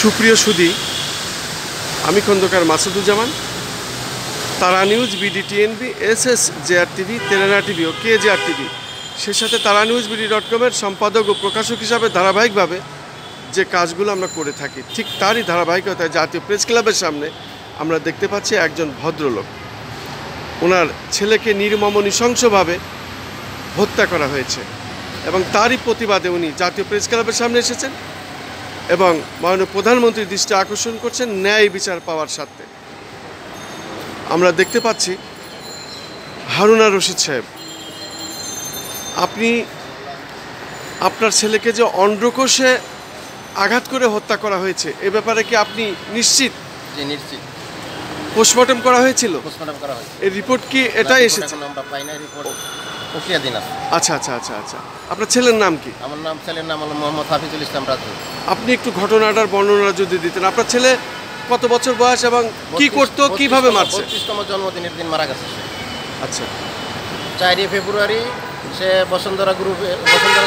সুপ্রিয় সুধী, আমি খন্দকার মাসুদুজ্জামান। তারা নিউজ, বিডিটিএনবি, এসএসজেআর টিভি, তেলেনা টিভি ও কেজেআর টিভি, সে সাথে তারা নিউজ বিডি.কমের সম্পাদক ও প্রকাশক হিসাবে ধারাবাহিকভাবে যে কাজগুলো আমরা করে থাকি, ঠিক তারই ধারাবাহিকতায় জাতীয় প্রেস ক্লাবের সামনে আমরা দেখতে পাচ্ছি একজন ভদ্রলোক। ওনার ছেলেকে নির্মম নৃশংসভাবে হত্যা করা হয়েছে এবং তারই প্রতিবাদে উনি জাতীয় প্রেস ক্লাবের সামনে এসেছেন এবং মাননীয় প্রধানমন্ত্রীর দৃষ্টি আকর্ষণ করছেন ন্যায় বিচার পাওয়ার স্বার্থে। আমরা দেখতে পাচ্ছি হারুনা রশিদ সাহেব, আপনি আপনার ছেলেকে যে অন্ডকোষে আঘাত করে হত্যা করা হয়েছে এ ব্যাপারে কি আপনি নিশ্চিত? জি, নিশ্চিত। পোস্টমর্টম করা হয়েছিল? পোস্টমর্টম করা হয়েছে। এই রিপোর্ট কি এটাই এসেছে? আমরা পাই না রিপোর্ট, প্রক্রিয়াধীন আছে। আচ্ছা আচ্ছা আচ্ছা আচ্ছা। আপনার ছেলের নাম কি? আমার ছেলের নাম হলো মোহাম্মদ হাফিজুল ইসলাম রাজু। আপনি একটু ঘটনাটার বর্ণনা যদি দিতেন। আপনার ছেলে কত বছর বয়স এবং কি করতো, কিভাবে মারছে? 32তম জন্মদিনের দিন মারা গেছে সে। আচ্ছা। 4 ফেব্রুয়ারি সে বসুন্ধরা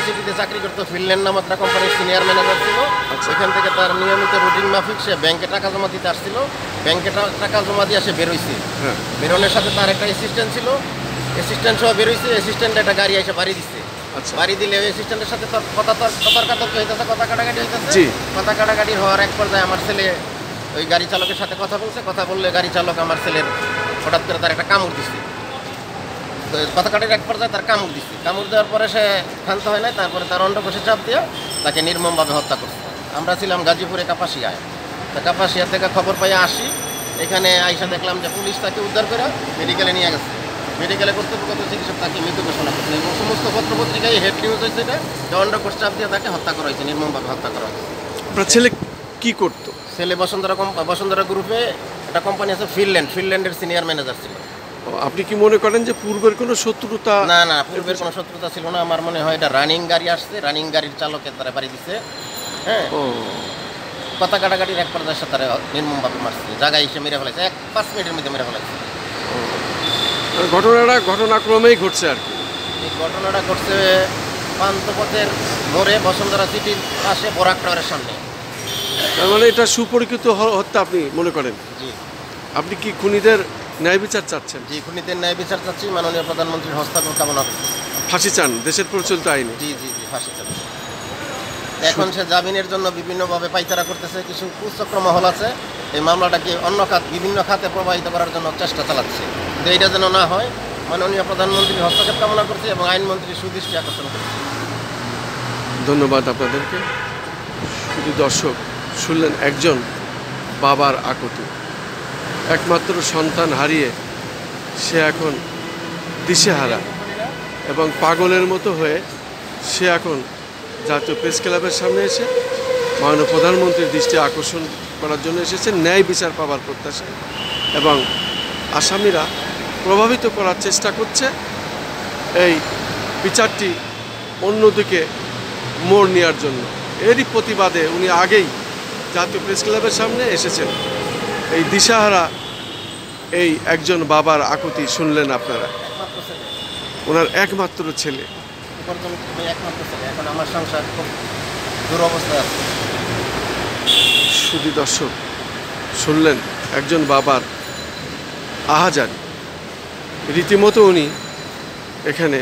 সিটিতে চাকরি করতো। ফিনল্যান্ড নামক একটা কোম্পানির সিনিয়র ম্যানেজার ছিল। সেখান থেকে তার নিয়মিত রুটিন মাফিক সে ব্যাংকে টাকা জমা দিতে আসছিল। ব্যাংকে টাকা জমা দিয়ে সে বেরোইছে। বেরোনোর সাথে তার একটা অ্যাসিস্ট্যান্ট ছিল, অ্যাসিস্ট্যান্ট সহ বেরোইছে। অ্যাসিস্ট্যান্ট একটা গাড়ি এসে বাড়ি দিচ্ছে। বাড়ি দিলে ওই অ্যাসিস্ট্যান্টের সাথে কথা কাটাকাটি হইতেছে। কথা কাটাকাটি হওয়ার এক পর্যায়ে আমার ছেলে ওই গাড়ি চালকের সাথে কথা বলছে। কথা বললে গাড়ি চালক আমার ছেলের হঠাৎ করে তার একটা কামড় দিচ্ছে। তো কথা কাটার এক পর্যায়ে তার কামড় দিচ্ছে। কামড় দেওয়ার পরে সে ক্ষান্ত হয় নাই। তারপরে তার অন্ডকোষে চাপ দিয়ে তাকে নির্মমভাবে হত্যা করছে। আমরা ছিলাম গাজীপুরে কাপাসিয়ায়। তা কাপাসিয়া থেকে খবর পাইয়া আসি। এখানে আইসা দেখলাম যে পুলিশ তাকে উদ্ধার করে মেডিকেলে নিয়ে গেছে। মেডিকেলে কর্তব্যগত চিকিৎসক তাকে মৃত ঘোষণা করছে এবং সমস্ত পত্রপত্রিকায় হেড নিউজ হয়েছে এটা যে অন্ডকোষ চাপ দিয়ে তাকে হত্যা করা হয়েছে, নির্মমভাবে হত্যা করা হয়েছে। আপনার ছেলে কি করতো? ছেলে বসুন্ধরা গ্রুপে একটা কোম্পানি আছে ফিনল্যান্ডের সিনিয়র ম্যানেজার ছিল। আপনি কি মনে করেন যে পূর্বের কোনো শত্রুতা? না, পূর্বের কোনো শত্রুতা ছিল না। আমার মনে হয় এটা রানিং গাড়ি আসছে, রানিং গাড়ির চালকের তারা বাড়ি দিচ্ছে। হ্যাঁ, কথা কাটাকাটির এক পর্যায়ে সাথে তারা নির্মমভাবে মারছে, জায়গায় এসে মেরে ফেলেছে। 5 মিনিটের মধ্যে মেরে ফেলেছে। ঘটনাক্রমেই ঘটছে আর কি। এই ঘটনাটা ঘটছে পান্থপথের মোড়ে বসুন্ধরা সিটির পাশে বরাক টাওয়ারের সামনে। তার মানে এটা সুপরিচিত হত্যা আপনি মনে করেন? জি। আপনি কি খুনিদের ন্যায় বিচার চাচ্ছেন? জি, খুনিদের ন্যায় বিচার চাচ্ছি। মাননীয় প্রধানমন্ত্রীর হস্তক্ষেপ কামনা করছি। ফাঁসি চান দেশের প্রচলিত আইনে? জি, ফাঁসি চান। এখন সে জামিনের জন্য বিভিন্নভাবে পাইতারা করতেছে। কিছু কুচক্র মহল আছে এই মামলাটাকে বিভিন্ন খাতে প্রবাহিত করার জন্য চেষ্টা চালাচ্ছে। কিন্তু এইটা যেন না হয়, মাননীয় প্রধানমন্ত্রীর হস্তক্ষেপ কামনা করছি এবং আইনমন্ত্রীর সুদৃষ্টি আকর্ষণ করছি। ধন্যবাদ আপনাদেরকে। শুধু দর্শক শুনলেন একজন বাবার আকুতি। একমাত্র সন্তান হারিয়ে সে এখন দিশেহারা এবং পাগলের মতো হয়ে সে এখন জাতীয় প্রেস ক্লাবের সামনে এসে মাননীয় প্রধানমন্ত্রীর দৃষ্টি আকর্ষণ করার জন্য এসেছে ন্যায় বিচার পাওয়ার প্রত্যাশা এবং আসামিরা প্রভাবিত করার চেষ্টা করছে এই বিচারটি অন্যদিকে মোড় নেওয়ার জন্য। এরই প্রতিবাদে উনি আগেই জাতীয় প্রেস ক্লাবের সামনে এসেছেন। এই দিশাহারা এই একজন বাবার আকুতি শুনলেন আপনারা। ওনার একমাত্র ছেলে। এখন আমার সংসার খুব দুরবস্থায় আছে। শুধু দর্শক শুনলেন একজন বাবার আহাজারি। রীতিমতো উনি এখানে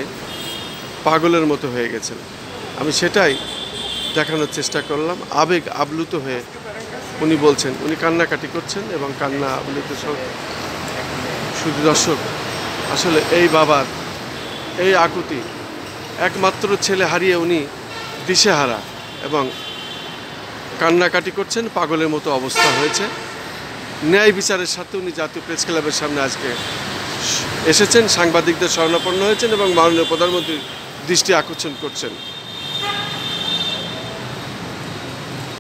পাগলের মতো হয়ে গেছেন। আমি সেটাই দেখানোর চেষ্টা করলাম। আবেগ আপ্লুত হয়ে উনি বলছেন, উনি কান্নাকাটি করছেন এবং কান্না আপ্লুত। শুধু দর্শক আসলে এই বাবার এই আকুতি, একমাত্র ছেলে হারিয়ে উনি দিশেহারা এবং কান্নাকাটি করছেন, পাগলের মতো অবস্থা হয়েছে। ন্যায় বিচারের সাথে উনি জাতীয় প্রেস ক্লাবের সামনে আজকে এসেছেন, সাংবাদিকদের শরণাপন্ন হয়েছেন এবং মাননীয় প্রধানমন্ত্রীর দৃষ্টি আকর্ষণ করছেন।